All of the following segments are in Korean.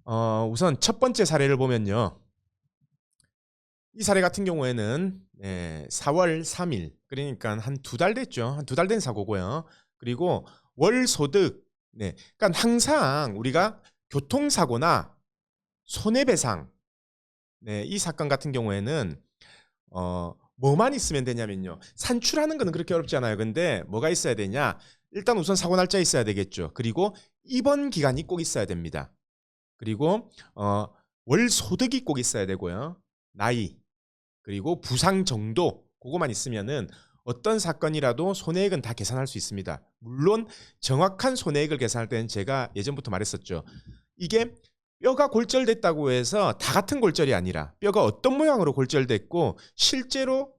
우선 첫 번째 사례를 보면요. 이 사례 같은 경우에는 4월 3일, 그러니까 한 2달 됐죠. 한 2달 된 사고고요. 그리고 월 소득, 그러니까 항상 우리가 교통사고나 손해배상, 이 사건 같은 경우에는 뭐만 있으면 되냐면요. 산출하는 거는 그렇게 어렵지 않아요. 근데 뭐가 있어야 되냐? 일단 우선 사고 날짜 있어야 되겠죠. 그리고 입원 기간이 꼭 있어야 됩니다. 그리고 월 소득이 꼭 있어야 되고요. 나이, 그리고 부상 정도, 그거만 있으면은 어떤 사건이라도 손해액은 다 계산할 수 있습니다. 물론 정확한 손해액을 계산할 때는 제가 예전부터 말했었죠. 이게 뼈가 골절됐다고 해서 다 같은 골절이 아니라 뼈가 어떤 모양으로 골절됐고 실제로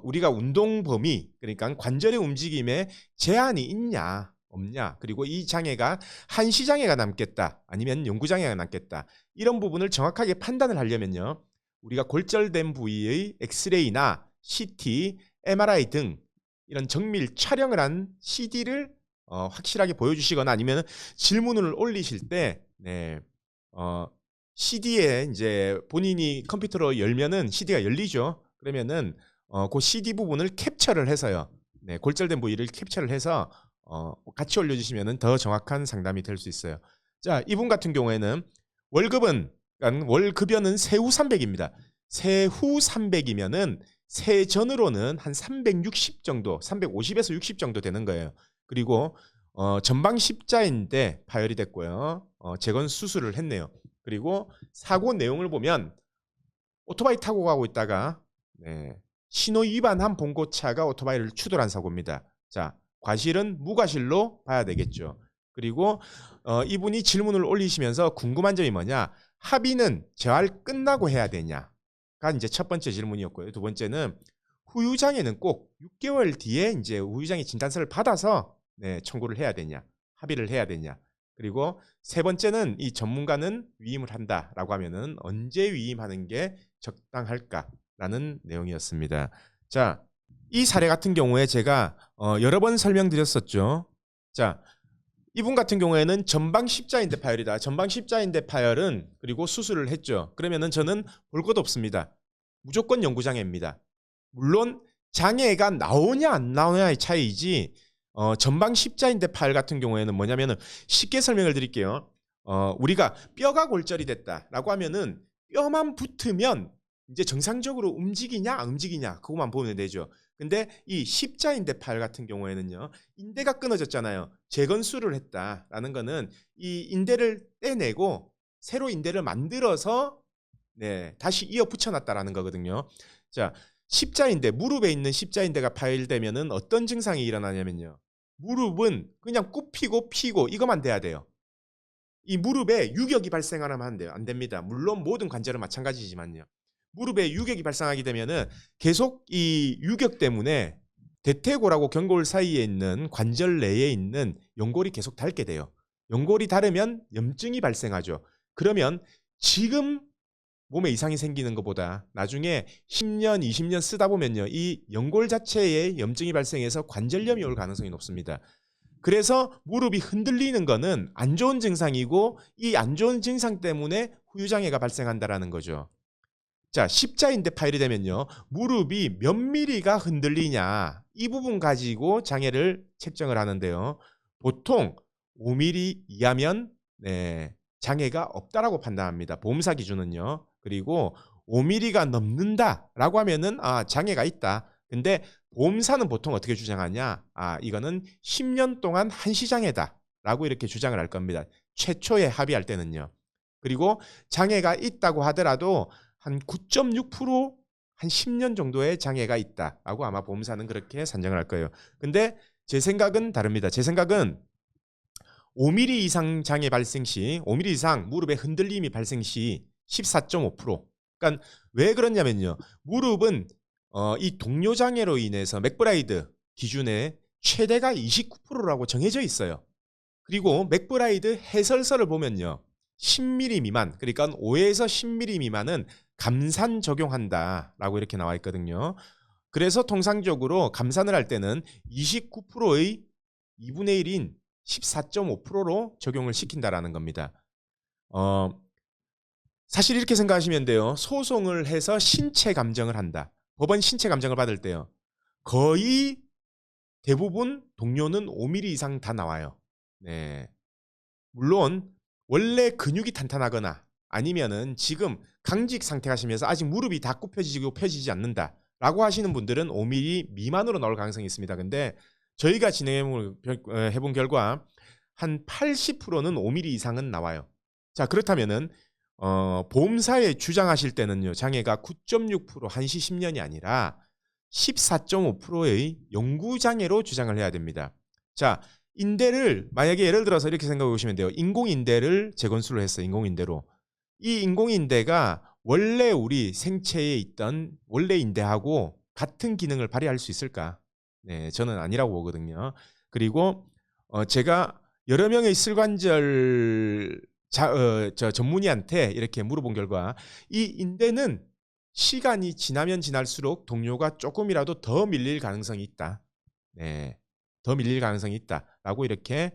우리가 운동 범위, 그러니까 관절의 움직임에 제한이 있냐 없냐, 그리고 이 장애가 한시장애가 남겠다 아니면 영구장애가 남겠다, 이런 부분을 정확하게 판단을 하려면요, 우리가 골절된 부위의 엑스레이나 CT, MRI 등 이런 정밀 촬영을 한 CD를 확실하게 보여주시거나 아니면 질문을 올리실 때 CD에 이제 본인이 컴퓨터로 열면은 CD가 열리죠. 그러면은 그 CD 부분을 캡처를 해서요. 골절된 부위를 캡처를 해서 같이 올려주시면은 더 정확한 상담이 될 수 있어요. 자, 이분 같은 경우에는 월급은, 그러니까 월급여는 세후 300입니다. 세후 300이면은 세전으로는 한 360 정도, 350에서 60 정도 되는 거예요. 그리고 전방 십자인대 파열이 됐고요. 재건 수술을 했네요. 그리고 사고 내용을 보면 오토바이 타고 가고 있다가 신호 위반한 봉고차가 오토바이를 추돌한 사고입니다. 자, 과실은 무과실로 봐야 되겠죠. 그리고 이분이 질문을 올리시면서 궁금한 점이 뭐냐? 합의는 재활 끝나고 해야 되냐가 이제 첫 번째 질문이었고요. 두 번째는 후유장애는 꼭 6개월 뒤에 이제 후유장애 진단서를 받아서 청구를 해야 되냐, 합의를 해야 되냐. 그리고 세 번째는 이 전문가는 위임을 한다라고 하면은 언제 위임하는 게 적당할까라는 내용이었습니다. 자, 이 사례 같은 경우에 제가 여러 번 설명드렸었죠. 자, 이분 같은 경우에는 전방 십자인대 파열이다. 전방 십자인대 파열은 그리고 수술을 했죠. 그러면은 저는 볼 것 없습니다. 무조건 영구장애입니다. 물론 장애가 나오냐 안 나오냐의 차이이지 전방 십자인대 파열 같은 경우에는 뭐냐면은 쉽게 설명을 드릴게요. 우리가 뼈가 골절이 됐다라고 하면은 뼈만 붙으면 이제 정상적으로 움직이냐 안 움직이냐 그것만 보면 되죠. 근데 이 십자인대 파열 같은 경우에는요, 인대가 끊어졌잖아요. 재건수를 했다라는 거는 이 인대를 떼내고 새로 인대를 만들어서 다시 이어 붙여놨다라는 거거든요. 자, 십자인대, 무릎에 있는 십자인대가 파열되면은 어떤 증상이 일어나냐면요, 무릎은 그냥 굽히고 피고 이것만 돼야 돼요. 이 무릎에 유격이 발생하면 안 됩니다. 물론 모든 관절은 마찬가지지만요. 무릎에 유격이 발생하게 되면은 계속 이 유격 때문에 대퇴골하고 경골 사이에 있는 관절 내에 있는 연골이 계속 닳게 돼요. 연골이 닳으면 염증이 발생하죠. 그러면 지금 몸에 이상이 생기는 것보다 나중에 10년, 20년 쓰다 보면요, 이 연골 자체에 염증이 발생해서 관절염이 올 가능성이 높습니다. 그래서 무릎이 흔들리는 거는 안 좋은 증상이고 이 안 좋은 증상 때문에 후유장애가 발생한다는 거죠. 자, 십자인대 파열이 되면요, 무릎이 몇 미리가 흔들리냐 이 부분 가지고 장애를 책정을 하는데요. 보통 5mm 이하면 장애가 없다라고 판단합니다. 보험사 기준은요. 그리고 5mm가 넘는다라고 하면은 장애가 있다. 근데 보험사는 보통 어떻게 주장하냐? 이거는 10년 동안 한시장애다라고 이렇게 주장을 할 겁니다. 최초에 합의할 때는요. 그리고 장애가 있다고 하더라도 한 9.6%, 한 10년 정도의 장애가 있다라고 아마 보험사는 그렇게 산정을 할 거예요. 근데 제 생각은 다릅니다. 제 생각은 5mm 이상 장애 발생 시, 5mm 이상 무릎의 흔들림이 발생 시 14.5%. 그러니까 왜 그러냐면요, 무릎은 이 동료 장애로 인해서 맥브라이드 기준에 최대가 29%라고 정해져 있어요. 그리고 맥브라이드 해설서를 보면요, 10mm 미만, 그러니까 5에서 10mm 미만은 감산 적용한다라고 이렇게 나와 있거든요. 그래서 통상적으로 감산을 할 때는 29%의 2분의 1인 14.5%로 적용을 시킨다라는 겁니다. 사실 이렇게 생각하시면 돼요. 소송을 해서 신체 감정을 한다. 법원 신체 감정을 받을 때요. 거의 대부분 동료는 5mm 이상 다 나와요. 네. 물론 원래 근육이 탄탄하거나 아니면은 지금 강직 상태 가시면서 아직 무릎이 다 굽혀지고 펴지지 않는다라고 하시는 분들은 5mm 미만으로 나올 가능성이 있습니다. 근데 저희가 진행해본 결과 한 80%는 5mm 이상은 나와요. 자, 그렇다면은 보험사에 주장하실 때는요. 장애가 9.6% 한시 10년이 아니라 14.5%의 영구장애로 주장을 해야 됩니다. 자, 인대를 만약에 예를 들어서 이렇게 생각해 보시면 돼요. 인공인대를 재건수를 했어요. 인공인대로. 이 인공인대가 원래 우리 생체에 있던 원래 인대하고 같은 기능을 발휘할 수 있을까? 네, 저는 아니라고 보거든요. 그리고 제가 여러 명의 슬관절 전문의한테 이렇게 물어본 결과 이 인대는 시간이 지나면 지날수록 동료가 조금이라도 더 밀릴 가능성이 있다. 네, 더 밀릴 가능성이 있다라고 이렇게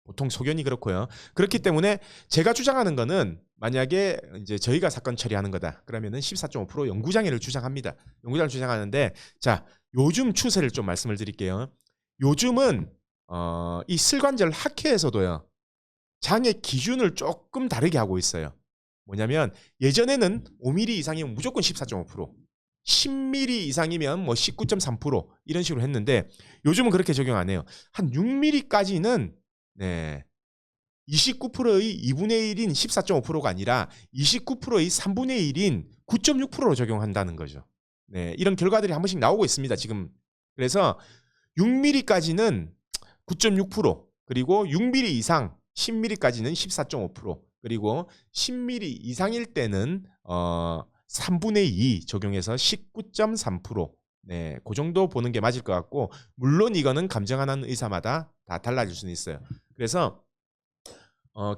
보통 소견이 그렇고요. 그렇기 때문에 제가 주장하는 거는 만약에 이제 저희가 사건 처리하는 거다. 그러면은 14.5% 영구장애를 주장합니다. 영구장애를 주장하는데 자, 요즘 추세를 좀 말씀을 드릴게요. 요즘은 이 슬관절 학회에서도요. 장애 기준을 조금 다르게 하고 있어요. 뭐냐면 예전에는 5mm 이상이면 무조건 14.5%, 10mm 이상이면 뭐 19.3% 이런 식으로 했는데 요즘은 그렇게 적용 안 해요. 한 6mm까지는 네, 29%의 2분의 1인 14.5%가 아니라 29%의 3분의 1인 9.6%로 적용한다는 거죠. 네, 이런 결과들이 한 번씩 나오고 있습니다. 지금. 그래서 6mm까지는 9.6%, 그리고 6mm 이상 10mm까지는 14.5%, 그리고 10mm 이상일 때는 3분의 2 적용해서 19.3%. 네, 그 정도 보는 게 맞을 것 같고, 물론 이거는 감정하는 의사마다 다 달라질 수는 있어요. 그래서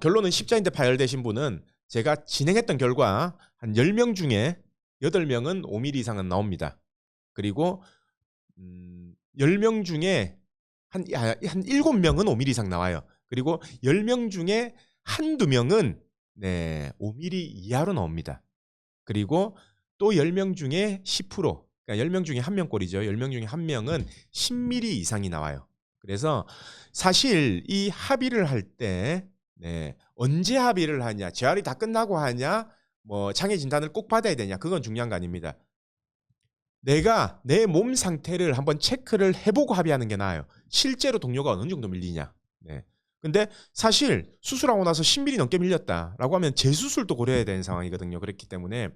결론은 십자인대 파열되신 분은 제가 진행했던 결과 한 10명 중에 8명은 5mm 이상은 나옵니다. 그리고 10명 중에 한 7명은 5mm 이상 나와요. 그리고 10명 중에 한두 명은 네, 5mm 이하로 나옵니다. 그리고 또 10명 중에 10%, 그러니까 10명 중에 1명 꼴이죠. 10명 중에 1명은 10mm 이상이 나와요. 그래서 사실 이 합의를 할 때 네, 언제 합의를 하냐, 재활이 다 끝나고 하냐, 뭐 장애 진단을 꼭 받아야 되냐, 그건 중요한 거 아닙니다. 내가 내 몸 상태를 한번 체크를 해보고 합의하는 게 나아요. 실제로 동료가 어느 정도 밀리냐. 네. 근데 사실 수술하고 나서 10mm 넘게 밀렸다라고 하면 재수술도 고려해야 되는 상황이거든요. 그렇기 때문에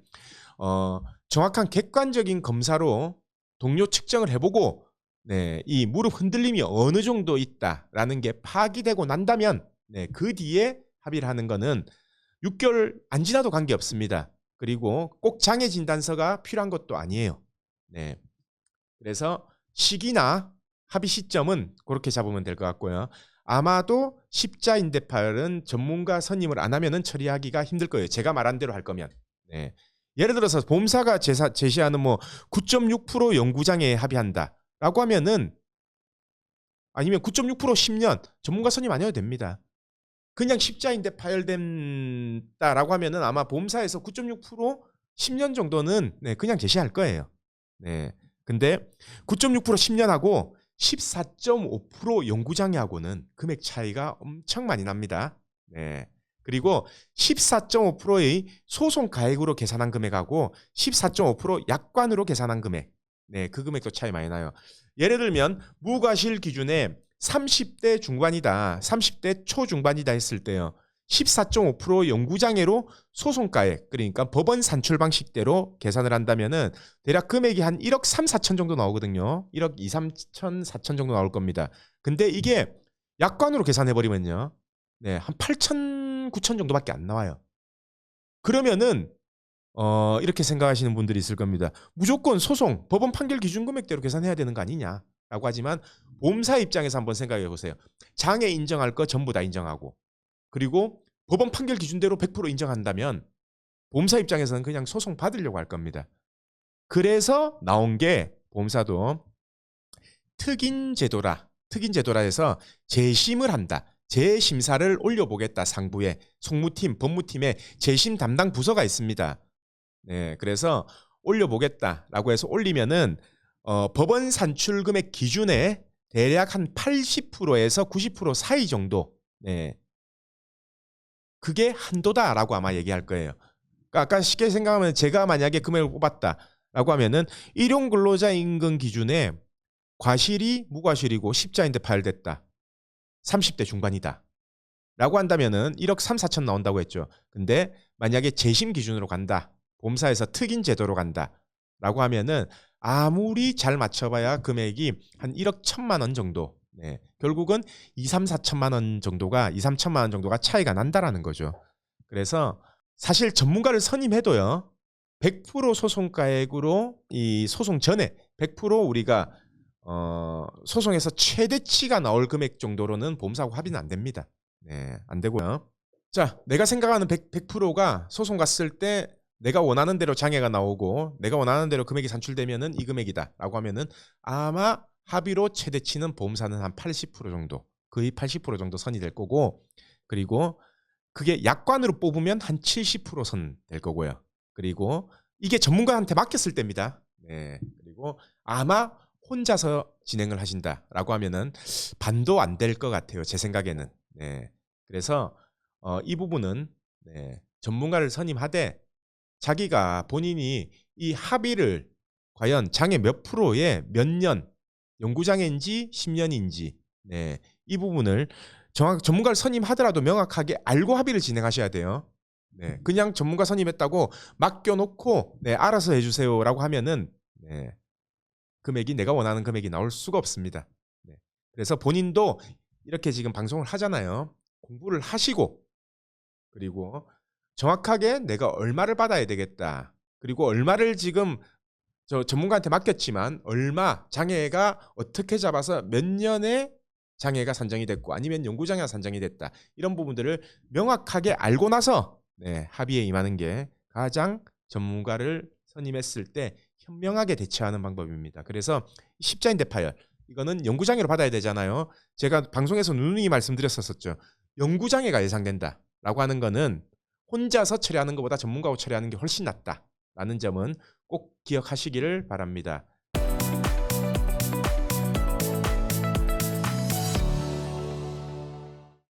정확한 객관적인 검사로 동료 측정을 해보고 네, 이 무릎 흔들림이 어느 정도 있다라는 게 파악이 되고 난다면 네, 그 뒤에 합의를 하는 거는 6개월 안 지나도 관계없습니다. 그리고 꼭 장애 진단서가 필요한 것도 아니에요. 네. 그래서 시기나 합의 시점은 그렇게 잡으면 될 것 같고요. 아마도 십자인대 파열은 전문가 선임을 안 하면은 처리하기가 힘들 거예요. 제가 말한 대로 할 거면. 네. 예를 들어서 보험사가 제시하는 뭐 9.6% 영구장애에 합의한다라고 하면은 아니면 9.6% 10년 전문가 선임 안 해도 됩니다. 그냥 십자인대 파열된다라고 하면은 아마 보험사에서 9.6% 10년 정도는 네, 그냥 제시할 거예요. 네. 근데 9.6% 10년하고 14.5% 영구장애하고는 금액 차이가 엄청 많이 납니다. 네. 그리고 14.5%의 소송 가액으로 계산한 금액하고 14.5% 약관으로 계산한 금액. 네, 그 금액도 차이 많이 나요. 예를 들면 무과실 기준에 30대 중반이다, 30대 초중반이다 했을 때요. 14.5% 영구장애로 소송가액, 그러니까 법원 산출 방식대로 계산을 한다면은 대략 금액이 한 1억 3, 4천 정도 나오거든요. 1억 2, 3천, 4천 정도 나올 겁니다. 근데 이게 약관으로 계산해버리면요. 네, 한 8천, 9천 정도밖에 안 나와요. 그러면은 이렇게 생각하시는 분들이 있을 겁니다. 무조건 소송, 법원 판결 기준 금액대로 계산해야 되는 거 아니냐? 라고 하지만 보험사 입장에서 한번 생각해 보세요. 장애 인정할 거 전부 다 인정하고 그리고 법원 판결 기준대로 100% 인정한다면 보험사 입장에서는 그냥 소송 받으려고 할 겁니다. 그래서 나온 게 보험사도 특인 제도라 해서 재심을 한다. 재심사를 올려보겠다. 상부에 송무팀, 법무팀에 재심 담당 부서가 있습니다. 네, 그래서 올려보겠다라고 해서 올리면은 법원 산출 금액 기준에 대략 한 80%에서 90% 사이 정도, 네, 그게 한도다라고 아마 얘기할 거예요. 그러니까 아까 쉽게 생각하면 제가 만약에 금액을 뽑았다라고 하면은 일용 근로자 임금 기준에 과실이 무과실이고 십자인데 파열됐다. 30대 중반이다. 라고 한다면은 1억 3, 4천 나온다고 했죠. 근데 만약에 재심 기준으로 간다. 보험사에서 특인 제도로 간다. 라고 하면은 아무리 잘 맞춰봐야 금액이 한 1억 1천만 원 정도. 네. 결국은 2, 3, 4천만 원 정도가 2, 3천만 원 정도가 차이가 난다라는 거죠. 그래서 사실 전문가를 선임해도요. 100% 소송가액으로 이 소송 전에 100% 우리가 소송에서 최대치가 나올 금액 정도로는 보험사하고 합의는 안 됩니다. 네, 안 되고요. 자, 내가 생각하는 100%가 소송 갔을 때 내가 원하는 대로 장애가 나오고 내가 원하는 대로 금액이 산출되면은 이 금액이다 라고 하면은 아마 합의로 최대치는 보험사는 한 80% 정도, 거의 80% 정도 선이 될 거고, 그리고 그게 약관으로 뽑으면 한 70% 선 될 거고요. 그리고 이게 전문가한테 맡겼을 때입니다. 네, 그리고 아마 혼자서 진행을 하신다라고 하면은 반도 안 될 것 같아요. 제 생각에는. 네. 그래서 이 부분은 네, 전문가를 선임하되 자기가 본인이 이 합의를 과연 장애 몇 프로에 몇 년, 영구장애인지 10년인지 네, 이 부분을 전문가를 선임하더라도 명확하게 알고 합의를 진행하셔야 돼요. 네, 그냥 전문가 선임했다고 맡겨놓고 네, 알아서 해주세요라고 하면은 네, 금액이 내가 원하는 금액이 나올 수가 없습니다. 네. 그래서 본인도 이렇게 지금 방송을 하잖아요. 공부를 하시고 그리고 정확하게 내가 얼마를 받아야 되겠다. 그리고 얼마를 지금 저 전문가한테 맡겼지만 얼마 장애가 어떻게 잡아서 몇 년에 장애가 산정이 됐고 아니면 영구장애가 산정이 됐다. 이런 부분들을 명확하게 알고 나서 네, 합의에 임하는 게 가장 전문가를 선임했을 때 현명하게 대처하는 방법입니다. 그래서 십자인대 파열 이거는 영구장애로 받아야 되잖아요. 제가 방송에서 누누이 말씀드렸었죠. 영구장애가 예상된다라고 하는 거는 혼자서 처리하는 것보다 전문가하고 처리하는 게 훨씬 낫다라는 점은 꼭 기억하시기를 바랍니다.